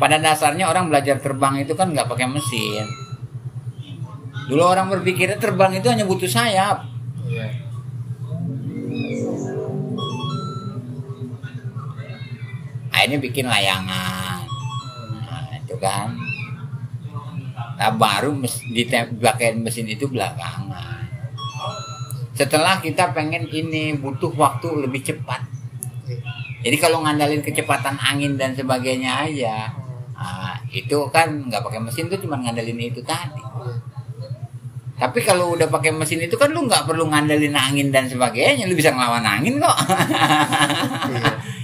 pada dasarnya orang belajar terbang itu kan nggak pakai mesin. Dulu orang berpikirnya terbang itu hanya butuh sayap. Iya. Akhirnya bikin layangan. Nah, itu kan. Nah, baru dipakai mesin itu belakangan. Setelah kita pengen ini butuh waktu lebih cepat. Jadi kalau ngandalin kecepatan angin dan sebagainya aja, nah, itu kan nggak pakai mesin tuh cuma ngandalin itu tadi. Tapi kalau udah pakai mesin itu kan lu nggak perlu ngandalin angin dan sebagainya, lu bisa ngelawan angin kok.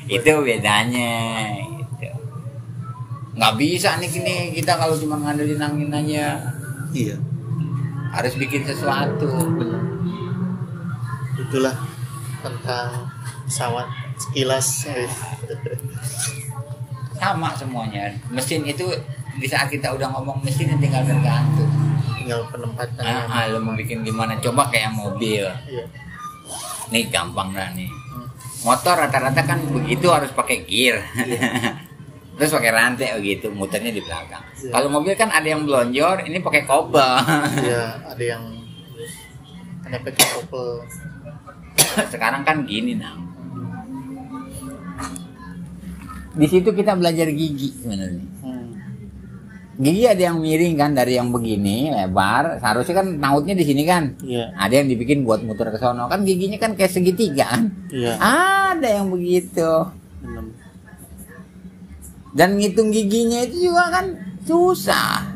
Itu bedanya. Gitu. Nggak bisa nih gini kita kalau cuma ngandalin angin aja. Iya. Harus bikin sesuatu. Itulah tentang pesawat sekilas. Sama semuanya. Mesin itu di saat kita udah ngomong mesin tinggal tergantung. Tinggal penempatan. Lo mau bikin gimana? Coba kayak mobil. Iya. Nih gampang dah nih. Motor rata-rata kan begitu harus pakai gear. Iya. Terus pakai rantai begitu, muternya di belakang. Iya. Kalau mobil kan ada yang blonjor, ini pakai kopel. Iya, ada yang pakai kopel. Sekarang kan gini nah. Di situ kita belajar gigi sebenarnya. Gigi ada yang miring kan dari yang begini lebar, seharusnya kan nautnya di sini kan. Iya. Ada yang dibikin buat muter ke sono kan giginya kan kayak segitiga kan. Iya. Ada yang begitu. Dan ngitung giginya itu juga kan susah.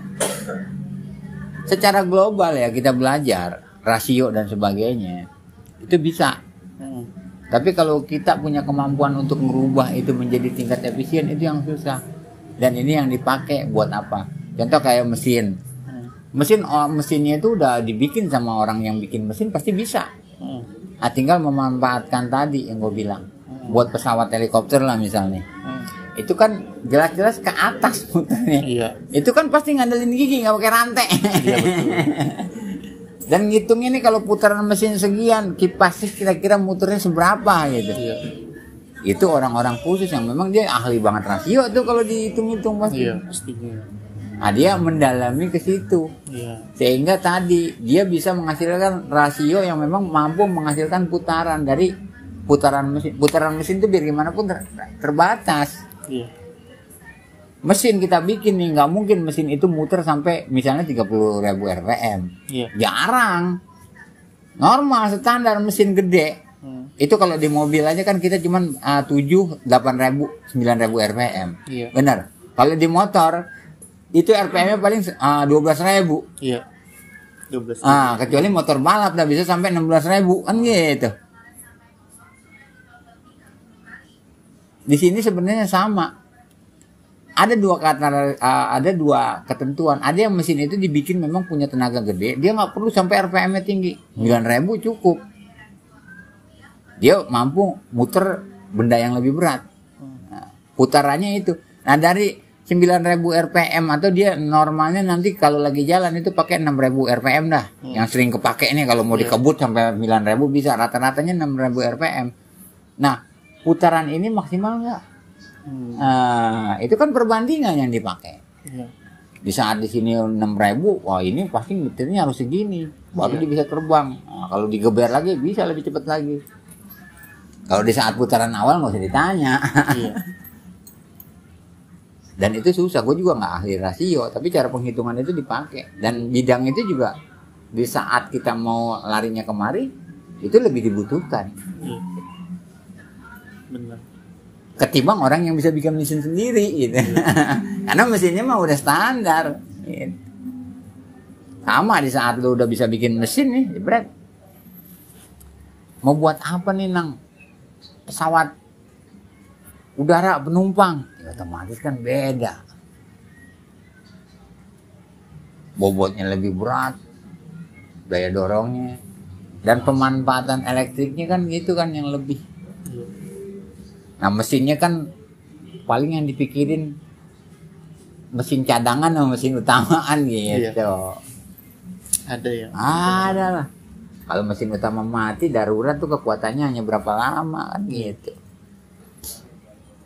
Secara global ya kita belajar rasio dan sebagainya itu bisa. Tapi kalau kita punya kemampuan untuk merubah itu menjadi tingkat efisien itu yang susah. Dan ini yang dipakai buat apa? Contoh kayak mesin. Mesinnya itu udah dibikin sama orang yang bikin mesin pasti bisa. Tinggal memanfaatkan tadi yang gue bilang. Buat pesawat helikopter lah misalnya. Itu kan jelas-jelas ke atas muternya. Iya. Itu kan pasti ngandelin gigi nggak pakai rantai. Iya betul. Dan ngitung ini kalau putaran mesin sekian, kipasnya kira-kira muternya seberapa gitu. Iya. Itu orang-orang khusus yang memang dia ahli banget rasio tuh kalau dihitung-hitung pasti. Iya, pastinya. Nah, dia mendalami ke situ. Iya. Sehingga tadi dia bisa menghasilkan rasio yang memang mampu menghasilkan putaran dari putaran mesin. Putaran mesin itu biar gimana pun terbatas. Iya. Mesin kita bikin nih, nggak mungkin mesin itu muter sampai misalnya 30.000 RPM. Iya. Jarang. Normal standar mesin gede. Itu kalau di mobil aja kan kita cuman 7, 8.000, 9.000 RPM. Iya. Benar. Kalau di motor itu RPM-nya paling 12.000. Iya. 12. Kecuali motor balap udah bisa sampai 16.000 kan gitu. Di sini sebenarnya sama. Ada dua ketentuan. Ada yang mesin itu dibikin memang punya tenaga gede, dia nggak perlu sampai RPM-nya tinggi. 9.000 cukup. Dia mampu muter benda yang lebih berat. Nah, putarannya itu. Nah, dari 9.000 RPM atau dia normalnya nanti kalau lagi jalan itu pakai 6.000 RPM dah. Yang sering kepake nih kalau mau dikebut sampai 9.000 bisa, rata-ratanya 6.000 RPM. Nah, putaran ini maksimal nggak? Itu kan perbandingan yang dipakai. Di saat di sini 6.000, wah ini pasti meternya harus segini, baru dia bisa terbang. Nah, kalau digeber lagi bisa lebih cepat lagi. Kalau di saat putaran awal nggak usah ditanya. Iya. Dan itu susah, gue juga nggak ahli rasio, tapi cara penghitungan itu dipakai. Dan bidang itu juga di saat kita mau larinya kemari, itu lebih dibutuhkan. Iya. Benar. Ketimbang orang yang bisa bikin mesin sendiri gitu. Karena mesinnya mah udah standar gitu. Sama di saat lu udah bisa bikin mesin nih, jebret. Mau buat apa nih Nang? Pesawat udara penumpang, ya, otomatis kan beda. Bobotnya lebih berat, daya dorongnya, dan pemanfaatan elektriknya kan gitu kan yang lebih. Nah mesinnya kan paling yang dipikirin mesin cadangan sama mesin utamaan gitu. Iya. Ada ya? Ada lah. Kalau mesin utama mati darurat tuh kekuatannya hanya berapa lama kan gitu.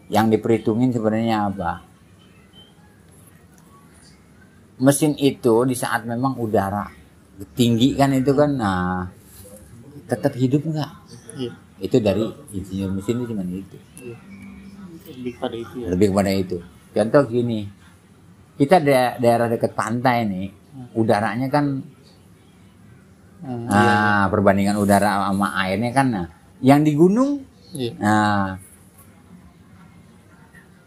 Yang diperhitungin sebenarnya apa? mesin itu di saat memang udara tinggi kan itu kan, nah tetap hidup nggak? Iya. Itu dari insinyur mesin itu cuma itu. Iya. Lebih pada itu ya. Lebih kepada itu. Contoh gini, kita daerah dekat pantai nih, udaranya kan, Iya. perbandingan udara sama airnya kan, nah, yang di gunung, Iya. nah,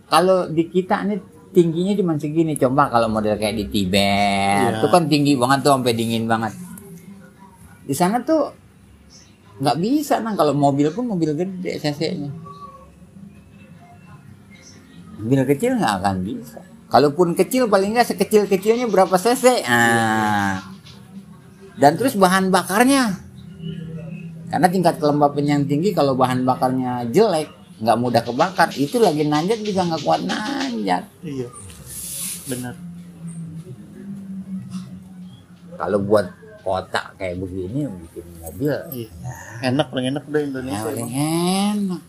kalau di kita nih tingginya cuma segini. Coba kalau model kayak di Tibet, Iya. itu kan tinggi banget tuh sampai dingin banget. Di sana tuh nggak bisa, nah kalau mobil pun mobil gede cc-nya. Mobil kecil nggak akan bisa. Kalaupun kecil paling nggak sekecil-kecilnya berapa cc. Dan terus bahan bakarnya, karena tingkat kelembapan yang tinggi, kalau bahan bakarnya jelek nggak mudah kebakar. Itu lagi nanjak juga nggak kuat nanjak. Iya. Benar. Kalau buat kota kayak begini bikin mobil, Iya. Enak, paling enak udah Indonesia. paling emang. enak.